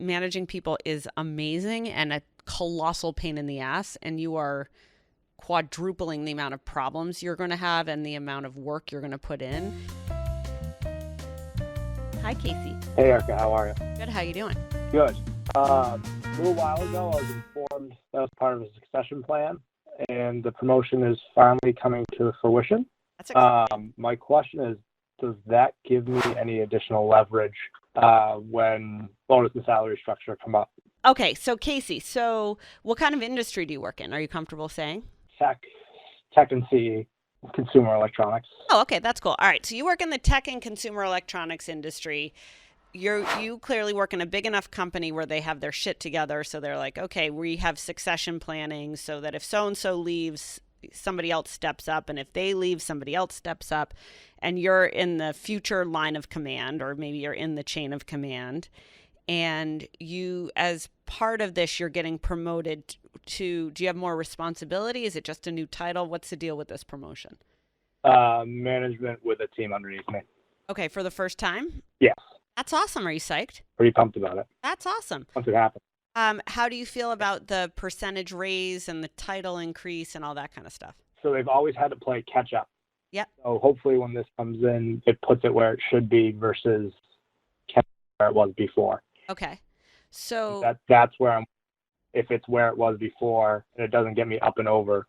managing people is amazing and a colossal pain in the ass, and you are quadrupling the amount of problems you're going to have and the amount of work you're going to put in. Hi, Casey. Hey, Erika, how are you? Good. How you doing? Good. A little while ago, I was informed that was part of a succession plan, and the promotion is finally coming to fruition. That's exciting. My question is, does that give me any additional leverage when bonus and salary structure come up? Okay, so Casey, what kind of industry do you work in? Are you comfortable saying? Tech and CE, consumer electronics. Oh, okay, that's cool. All right, so you work in the tech and consumer electronics industry. You clearly work in a big enough company where they have their shit together, so they're like, okay, we have succession planning so that if so-and-so leaves, somebody else steps up, and if they leave, somebody else steps up, and you're in the future line of command, or maybe you're in the chain of command, and you, as part of this, you're getting promoted to, do you have more responsibility? Is it just a new title? What's the deal with this promotion? Management with a team underneath me. Okay, for the first time? Yes. That's awesome. Are you psyched? Pretty pumped about it. That's awesome. Once it happens. How do you feel about the percentage raise and the title increase and all that kind of stuff? So they've always had to play catch up. Yep. So hopefully when this comes in, it puts it where it should be versus where it was before. Okay. So that's where if it's where it was before and it doesn't get me up and over,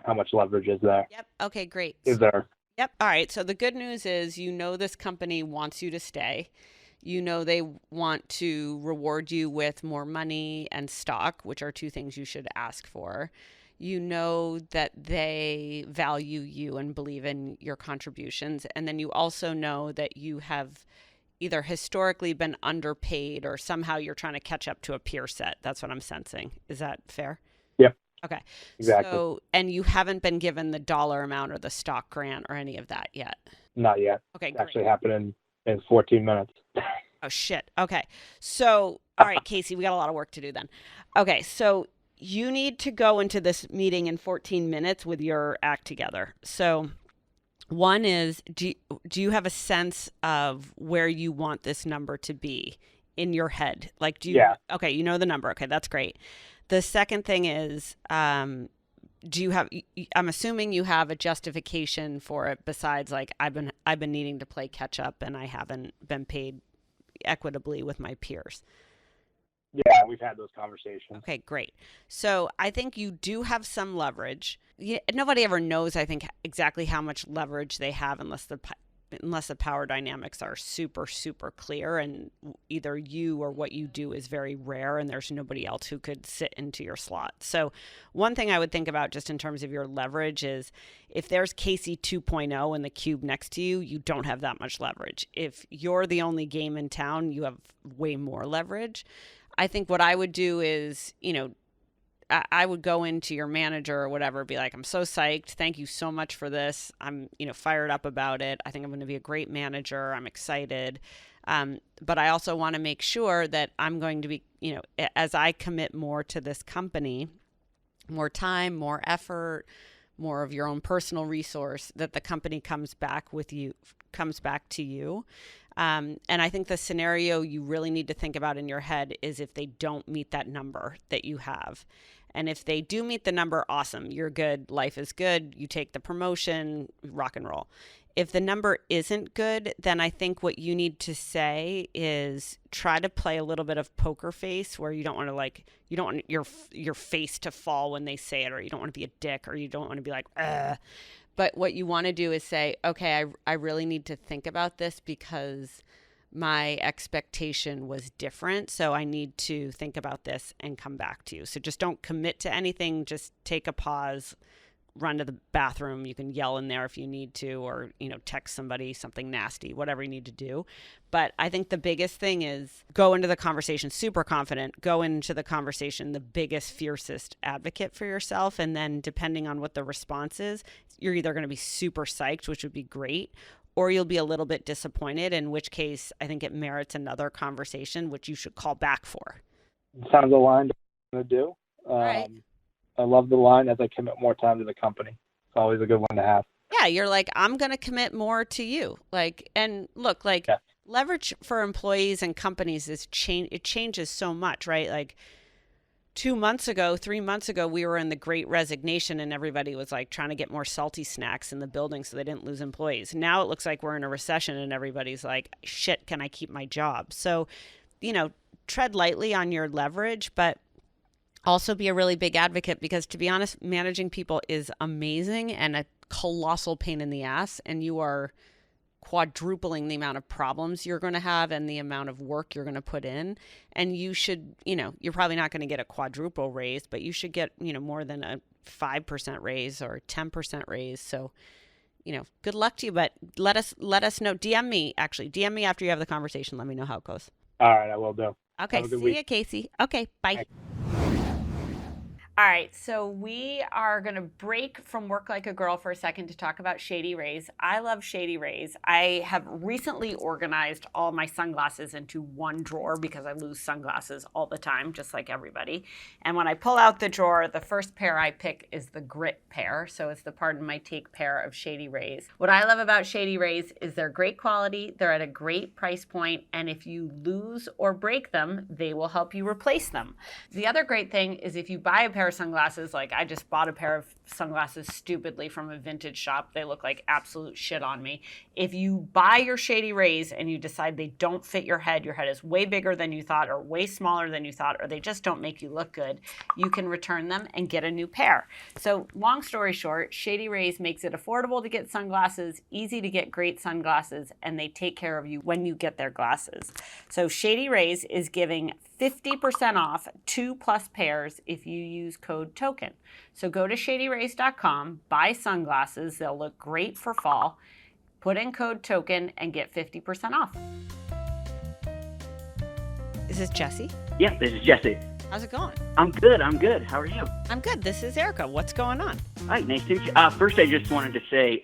how much leverage is there? Yep. Okay, great. Is there? Yep. All right. So the good news is, this company wants you to stay. They want to reward you with more money and stock, which are two things you should ask for. That they value you and believe in your contributions. And then you also know that you have either historically been underpaid or somehow you're trying to catch up to a peer set. That's what I'm sensing. Is that fair? Yep. Okay. Exactly. So, and you haven't been given the dollar amount or the stock grant or any of that yet? Not yet. Okay, great. Actually happened in 14 minutes. Oh, shit. Okay. So, all right, Casey, we got a lot of work to do then. Okay. So you need to go into this meeting in 14 minutes with your act together. So one is, do you have a sense of where you want this number to be in your head? Like, Yeah. Okay, you know the number. Okay, that's great. The second thing is, I'm assuming you have a justification for it besides like, I've been needing to play catch up and I haven't been paid equitably with my peers. Yeah, we've had those conversations. Okay, great. So I think you do have some leverage. Nobody ever knows, I think, exactly how much leverage they have unless the power dynamics are super, super clear, and either you or what you do is very rare and there's nobody else who could sit into your slot. So one thing I would think about just in terms of your leverage is if there's Casey 2.0 in the cube next to you, you don't have that much leverage. If you're the only game in town, you have way more leverage. I think what I would do is, I would go into your manager or whatever, be like, I'm so psyched. Thank you so much for this. I'm, fired up about it. I think I'm going to be a great manager. I'm excited. But I also want to make sure that I'm going to be, as I commit more to this company, more time, more effort, more of your own personal resource, that the company comes back to you. And I think the scenario you really need to think about in your head is if they don't meet that number that you have. And if they do meet the number, awesome, you're good, life is good, you take the promotion, rock and roll. If the number isn't good, then I think what you need to say is try to play a little bit of poker face, where you don't want your face to fall when they say it, or you don't want to be a dick, or you don't want to be like, ugh. But what you want to do is say, okay, I really need to think about this because my expectation was different. So I need to think about this and come back to you. So just don't commit to anything. Just take a pause, run to the bathroom. You can yell in there if you need to, or, text somebody something nasty, whatever you need to do. But I think the biggest thing is go into the conversation super confident, go into the conversation the biggest, fiercest advocate for yourself. And then depending on what the response is, you're either going to be super psyched, which would be great, or you'll be a little bit disappointed, in which case I think it merits another conversation, which you should call back for. Sounds aligned to what I'm going to do. All right. I love the line, as I commit more time to the company. It's always a good one to have. Yeah, you're like, I'm going to commit more to you. Like, and look, like, yeah. leverage for employees and companies it changes so much, right? Like 2 months ago, 3 months ago, we were in the great resignation and everybody was like trying to get more salty snacks in the building so they didn't lose employees. Now it looks like we're in a recession and everybody's like, shit, can I keep my job? So, tread lightly on your leverage, but also be a really big advocate, because to be honest, managing people is amazing and a colossal pain in the ass. And you are quadrupling the amount of problems you're going to have and the amount of work you're going to put in. And you should, you're probably not going to get a quadruple raise, but you should get, more than a 5% raise or 10% raise. So, good luck to you, but let us know. DM me after you have the conversation. Let me know how it goes. All right, I will do. Okay. See you, Casey. Okay. Bye. Thanks. All right, so we are going to break from Work Like a Girl for a second to talk about Shady Rays. I love Shady Rays. I have recently organized all my sunglasses into one drawer because I lose sunglasses all the time, just like everybody. And when I pull out the drawer, the first pair I pick is the grit pair. So it's the Pardon My Take pair of Shady Rays. What I love about Shady Rays is they're great quality, they're at a great price point, and if you lose or break them, they will help you replace them. The other great thing is if you buy a pair of sunglasses, like I just bought a pair of sunglasses stupidly from a vintage shop. They look like absolute shit on me. If you buy your Shady Rays and you decide they don't fit your head is way bigger than you thought or way smaller than you thought, or they just don't make you look good, you can return them and get a new pair. So long story short, Shady Rays makes it affordable to get sunglasses, easy to get great sunglasses, and they take care of you when you get their glasses. So Shady Rays is giving 50% off 2+ pairs if you use code TOKEN. So go to shadyrays.com, buy sunglasses. They'll look great for fall. Put in code TOKEN and get 50% off. Is this Jesse? Yeah, this is Jesse. How's it going? I'm good. How are you? I'm good. This is Erika. What's going on? Hi, nice to meet you. First, I just wanted to say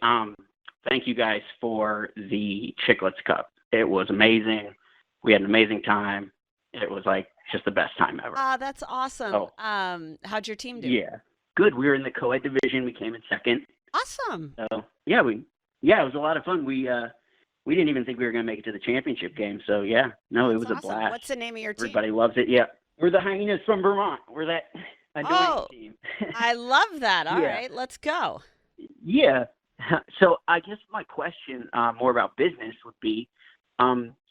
thank you guys for the Chicklets Cup. It was amazing. We had an amazing time. It was like just the best time ever. That's awesome. Oh. How'd your team do? Yeah, good. We were in the co-ed division. We came in second. Awesome. So yeah, it was a lot of fun. We didn't even think we were going to make it to the championship game. So yeah, no, it was awesome. a blast. What's the name of your team? Everybody loves it. Yeah, we're the Hyenas from Vermont. We're that annoying team. I love that. All right, let's go. Yeah. So I guess my question, more about business, would be,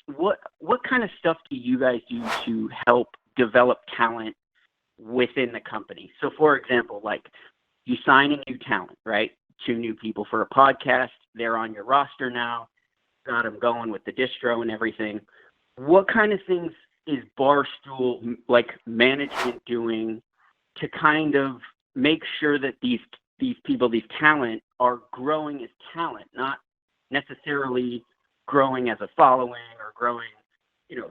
what kind of stuff do you guys do to help develop talent within the company? So, for example, like you sign a new talent, right? 2 new people for a podcast. They're on your roster now. Got them going with the distro and everything. What kind of things is Barstool, like management, doing to kind of make sure that these people, these talent, are growing as talent, not necessarily growing as a following or growing,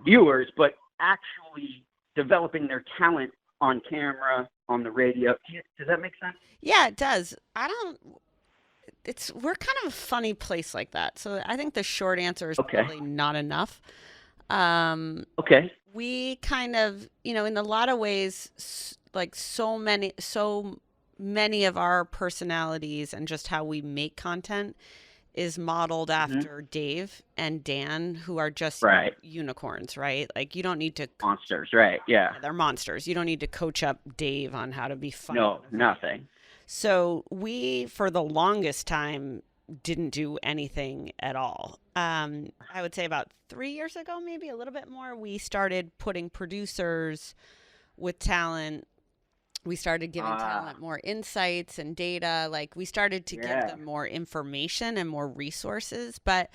viewers, but actually developing their talent on camera, on the radio? Does that make sense? Yeah, it does. We're kind of a funny place like that. So I think the short answer is probably not enough. Okay. We kind of, in a lot of ways, like so many of our personalities and just how we make content is modeled after Dave and Dan, who are just unicorns, right? Like you don't need to monsters, right? Yeah, they're monsters. You don't need to coach up Dave on how to be funny. No, nothing. So we, for the longest time, didn't do anything at all. I would say about 3 years ago, maybe a little bit more, we started putting producers with talent. We started giving talent more insights and data. Like we started to give them more information and more resources. But,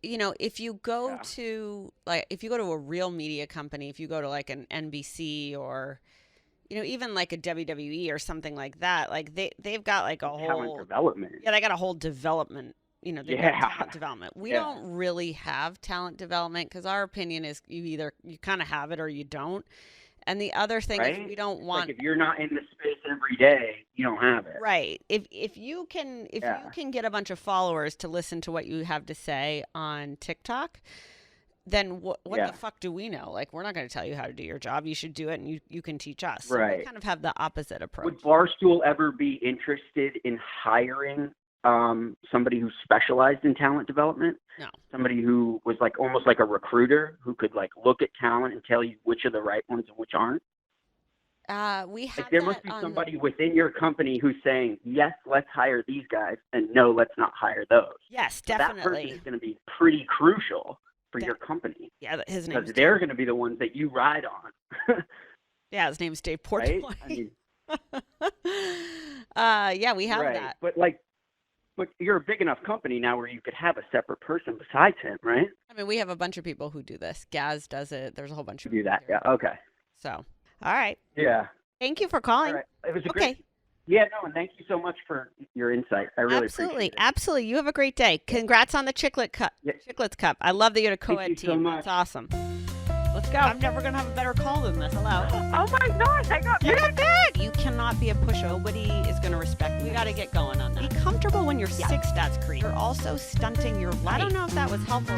if you go to a real media company, if you go to like an NBC or, even like a WWE or something like that, like they've got like a whole talent development. Yeah, they got a whole development. They've got talent development. We don't really have talent development because our opinion is you kind of have it or you don't. And the other thing is we don't want, like if you're not in the space every day, you don't have it. Right. If you can get a bunch of followers to listen to what you have to say on TikTok, then what the fuck do we know? Like we're not going to tell you how to do your job. You should do it, and you can teach us. Right. So we kind of have the opposite approach. Would Barstool ever be interested in hiring somebody who specialized in talent development. No. Somebody who was like almost like a recruiter who could like look at talent and tell you which are the right ones and which aren't. We have Like there that must be on somebody within your company who's saying, yes, let's hire these guys, and no, let's not hire those. Yes, So that person definitely. is going to be pretty crucial for your company Yeah, his because name's they're going to be the ones that you ride on. Yeah, his name's Dave Right? Portnoy. I mean, Yeah, we have right. that. But you're a big enough company now where you could have a separate person besides him, right? I mean, we have a bunch of people who do this. Gaz does it. There's a whole bunch of Do people that. here. Yeah. Okay. So, all right. Yeah. Thank you for All calling. right. It was a Okay. great. Yeah. No. And thank you so much for your insight. I really Absolutely. appreciate it. Absolutely. You have a great day. Congrats on the Chiclet Cup. Yeah. Chiclets Cup. I love that you had a Thank co-ed you so team. much. That's awesome. Let's go. I'm never going to have a better call than this. Hello. Oh my gosh, I got You got back. You cannot be a pushover. Nobody is going to respect you. We got to get going on that. Be comfortable when you're sick, Stats Creek. You're also stunting your life. I don't know if that was helpful.